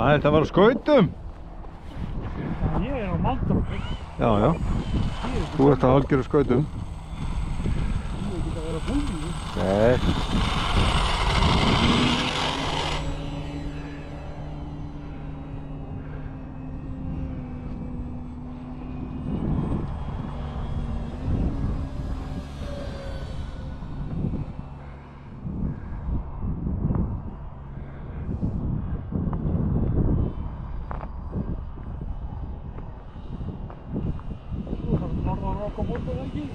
Þetta var á skautum. Ég á manndrópi. Já, já. Þú ert að hálfgera skautum. Ég get að vera búið. Nei.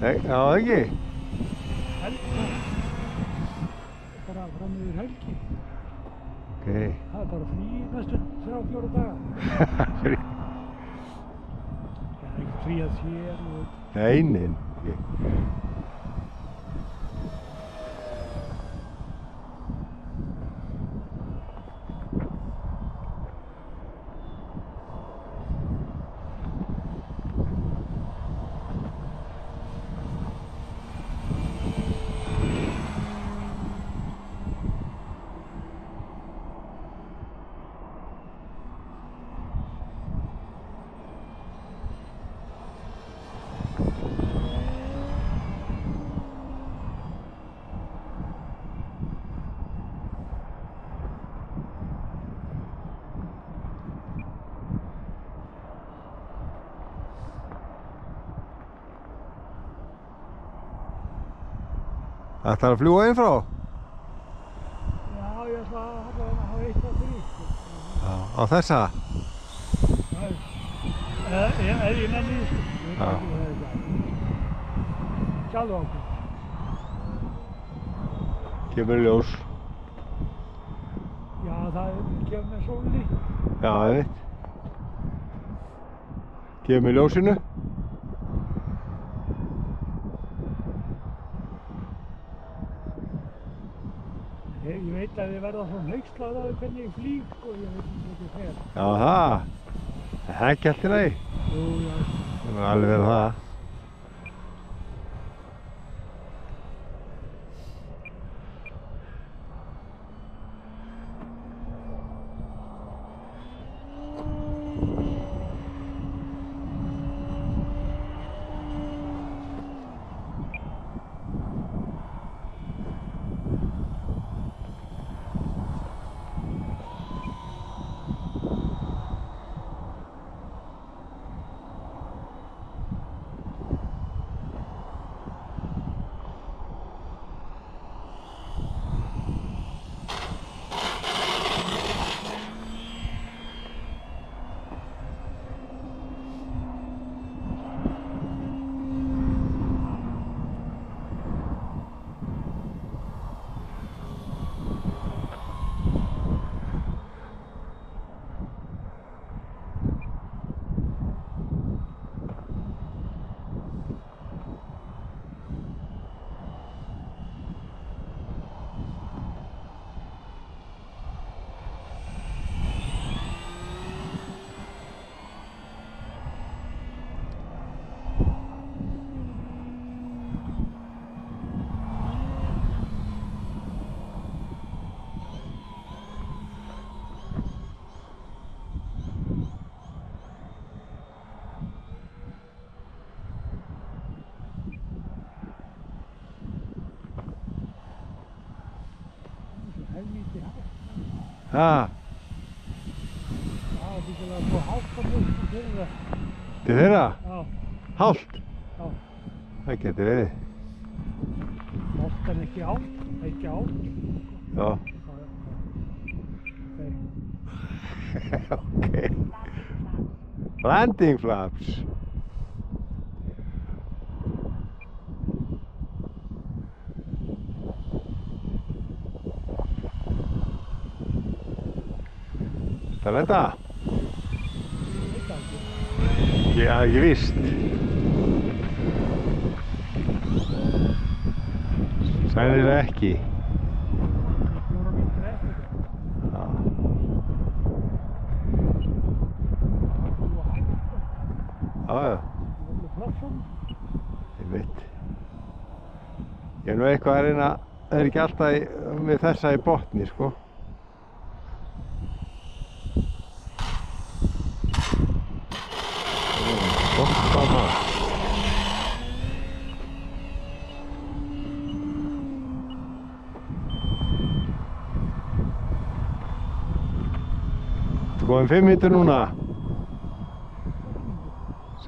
Nei, já, ekki. Helgi. Bara fram yfir helgi. Ok. Það bara frí næstu 3-4 daga. Frí? Það ekki frí að sér og... Nei, nei. Ætlar að fljúga inn frá? Já, ég ætla að hafa eitthvað fyrir. Já, á þessa? Ef ég nenni því, sko. Já. Sjáðu okkur. Kemur ljós. Já, það kemur með sólinni. Já, ég veit. Kemur ljósinu. Ég veit að þið verða svona hneykslaðir hvernig ég flýg, sko, ég veit ekki hvað ég fer. Já, það. Það er ekki allt í lagi. Jú, já. Það er alveg verið það. Helvíti hátt. Já, Það er líka svo hátt að mjög fyrir það. til þeirra? Já, Hált? já. Það getur verið. Hátt en ekki átt, ekki átt. Já. Ok. Landing flaps. Það er þetta? Já, ekki víst. Sænilega ekki. 4 mínútur eftir. Já. Já, já. Það er flott svona. Ég veit. Ég er nú eitthvað að reyna, það er ekki alltaf með þessa í botni, sko. komin 5 mínútur núna.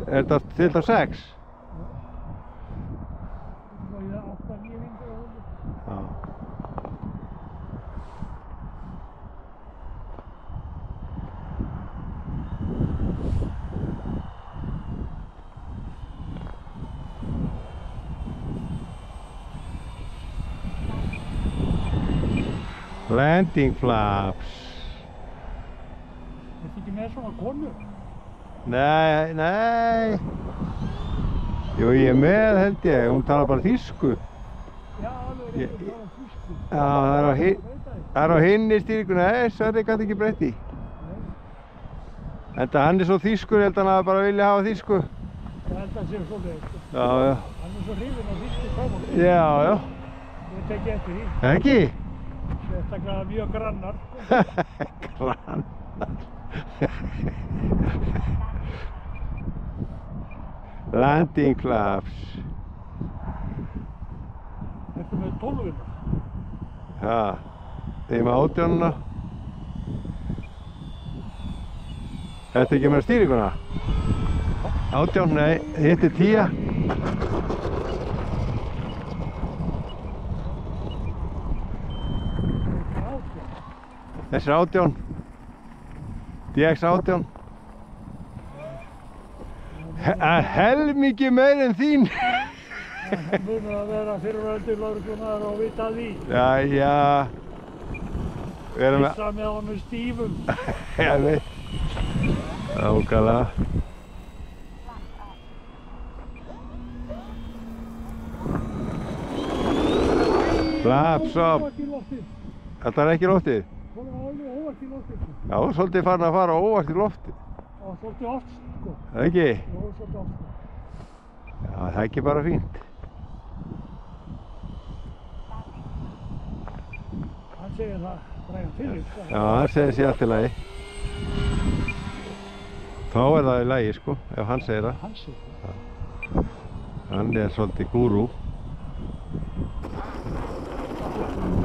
Er þetta til á 6? Svo ég 8-9 mínútur á honum. Já. Landing flaps. Ertu ekki með svona konu? Nei, nei. Jú, ég er með held ég, hún talar bara þýsku. Já, alveg Ég- reyndar það þýsku. Já, það er á hinni stýringu, nei, Sverri gæti ekki breytt í. Enda hann er svo þýskur, held hann að bara vilja hafa þýsku. Ég held að sé svoleiðis, sko. Já, já. Hann er svo hrifinn af þýsku konum. Já, já. Ég tek eftir því. Ekki? Sérstaklega mjög grannar, sko. Grannar. Landing flaps. Ertu með 12-una? Já, þeim með 18-una. Ertu ekki með stýringuna? 18, nei, hitt er 10. Þessi er 18. DX 18. Helmingi meir en þín. Það munur að vera fyrrverandi lögreglumaður og vita af því. Jæja. Við erum með... Pissa með honum stífum. Ég veit. Nákvæmlega. Flaps up. Óvart í loftið. Þetta er ekki loftið? Það var alveg óvart í loftið. Já, svolítið farin að fara óvart í loftið. Það var svolítið oft, sko. Það ekki? Jó, svolítið oft, sko. Já, það er ekki bara fínt. Hann segir það, Brian Phillips, sko. Já, hann segir sér allt í lagi. Þá er það í lagi, sko, ef hann segir það. Hann segir það. Hann er svolítið gúrú.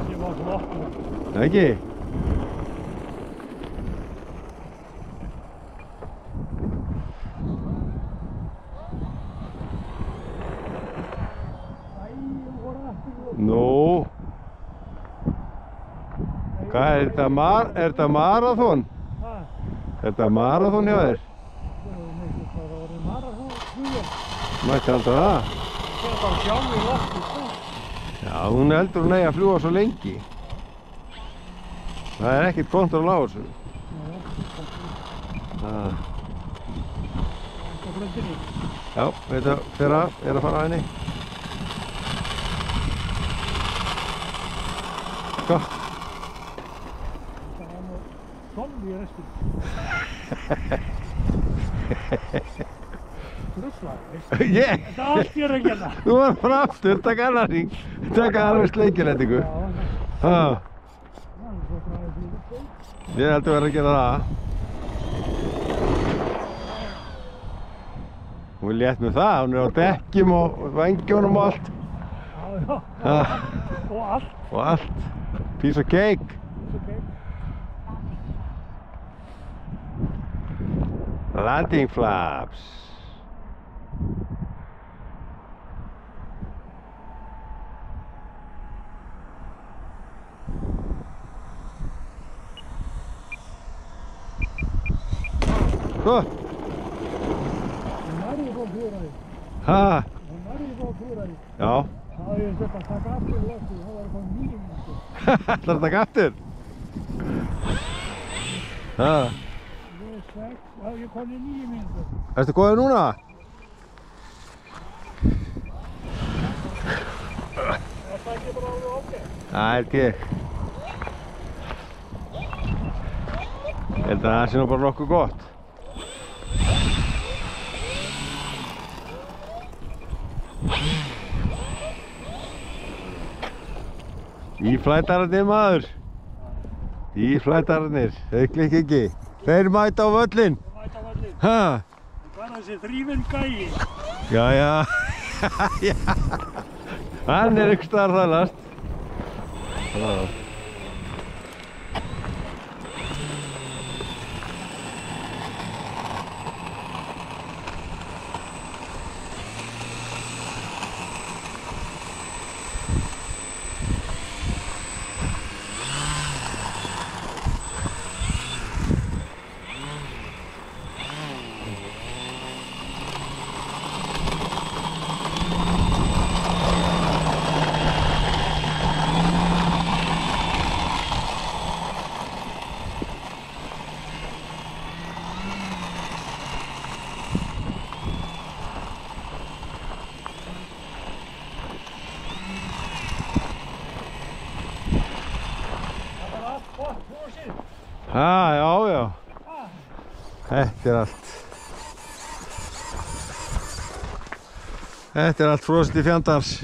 Ég var flott. Það ekki? Nú. Hvað er þetta marathon? Ha? Er þetta marathon hjá þér? Það var orðið marathon. Mætti alltaf það? Það er bara sjálf í loftið, sko. Já, hún heldur hún eigi að fljúga svo lengi. Það er ekkert kontról á þessu. Ah. Á blöndinni. Já, þetta fer af, er að fara að henni. Sko. Það var nú solvi í restin. Drusslaði, veistu. Ég? Þetta er allt ég er að gera. Þú var frá aftur, taka annar hring. Taka alveg sleikilendingu. Já, Ah. það er svo bræðið fyrir, sko. Ég held að vera að gera það. Hún er létt með það, hún er á dekkjum og vængjónum og allt. Já, já. Ah. Og allt. Og allt. Piece of cake. Okay. Landing flaps. Sko. Hún er í góð túræði. Ha. Hún er í góð túræði. Já. Það hefði þurft að taka aftur loftið, það var komið 9 mínútur. Ætlar að taka aftur? Ha. Ég er 6, já ég kom í 9 mínútur. Ertu góður núna? Það er ekki bara alveg ágætt. Það er ekki. Ég held að það sé nú bara nokkuð gott. Íflætararnir maður. Íflætararnir, þeir klikki ekki. Þeir mæta á völlinn. Það mæta völlin. Ha? Það er þessi þrífinn gæi. Jæja. Já. Hann er ykkur staðar þælast. Já. Þetta er allt frosið í fjandans.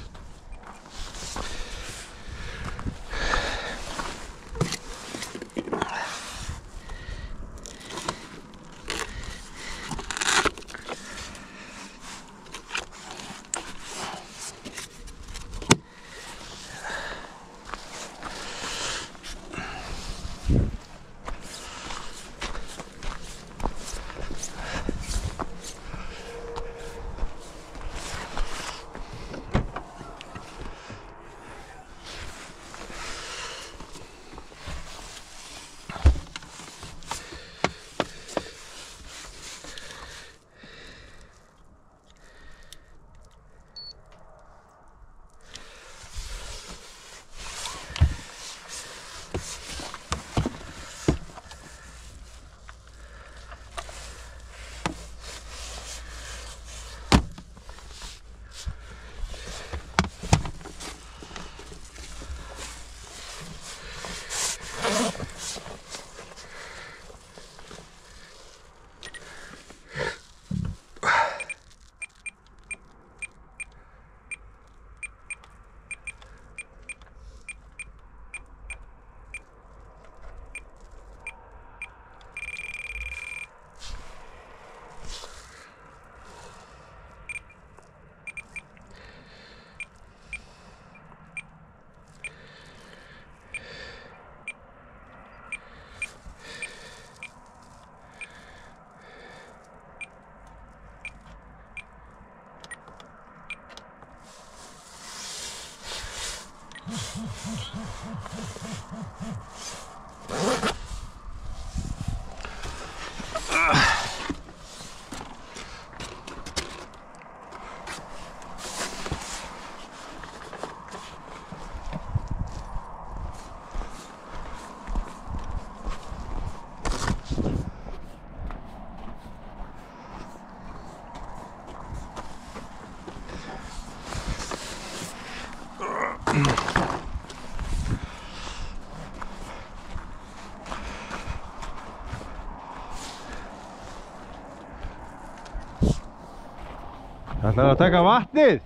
Það að taka vatnið?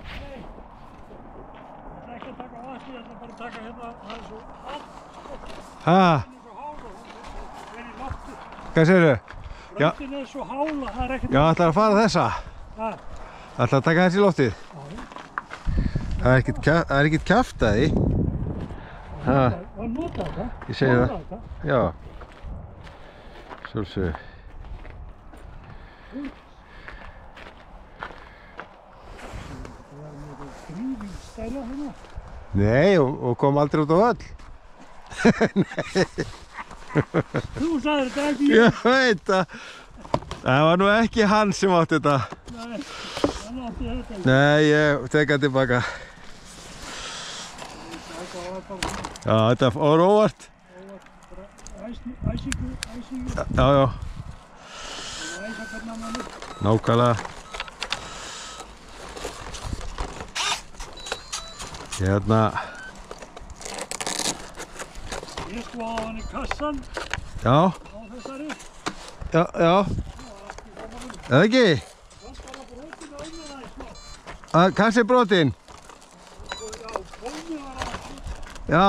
Nei, það ekki að taka vatnið, ég ætla bara að taka hérna, það er svo allt, Það er svo hála, það er í lofti. Hvað segirðu? Já. Röndin er svo hála, það er ekkert... Já, ætlar að fara þessa? Það. Ætlar að taka þessi í loftið? Það er ekkert kjaftaði. Það nota þetta. Ég segi það. Já. Sjálfsögðu. Stæla hérna? Nei, og kom aldrei út á völl. Þú sagðir þetta ekki Ég veit það. Það var nú ekki hann sem átti þetta. Nei, hann átti þetta ekki. Nei, ég tek það tilbaka. Já, þetta var óvart. Æsingu. Já. Æsa hvernig hann er. Nákvæmlega. Hérna. Ég sko á hann í kassan Já. á þessari. Já. Eða ekki? Það var bara brotinn á mér aðeins smá. Kassi brotinn? Já, bónið var aðeins. Já.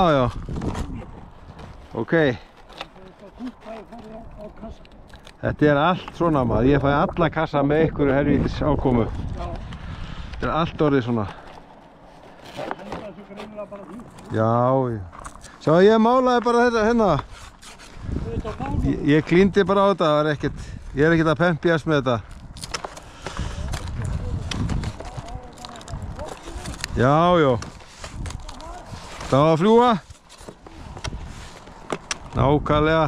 Ok. Það húpaði farið á kassan. Þetta er allt svona maður. Ég fæ alla kassa með ykkur helvítis ákomu. Já. Þetta er allt orðið svona. Já. Sjá, ég málaði bara þetta hérna. Ég klíndi bara á þetta, það var ekkert. Ég er ekkert að pempjast með þetta. Já. Það var að fljúga. Nákvæmlega.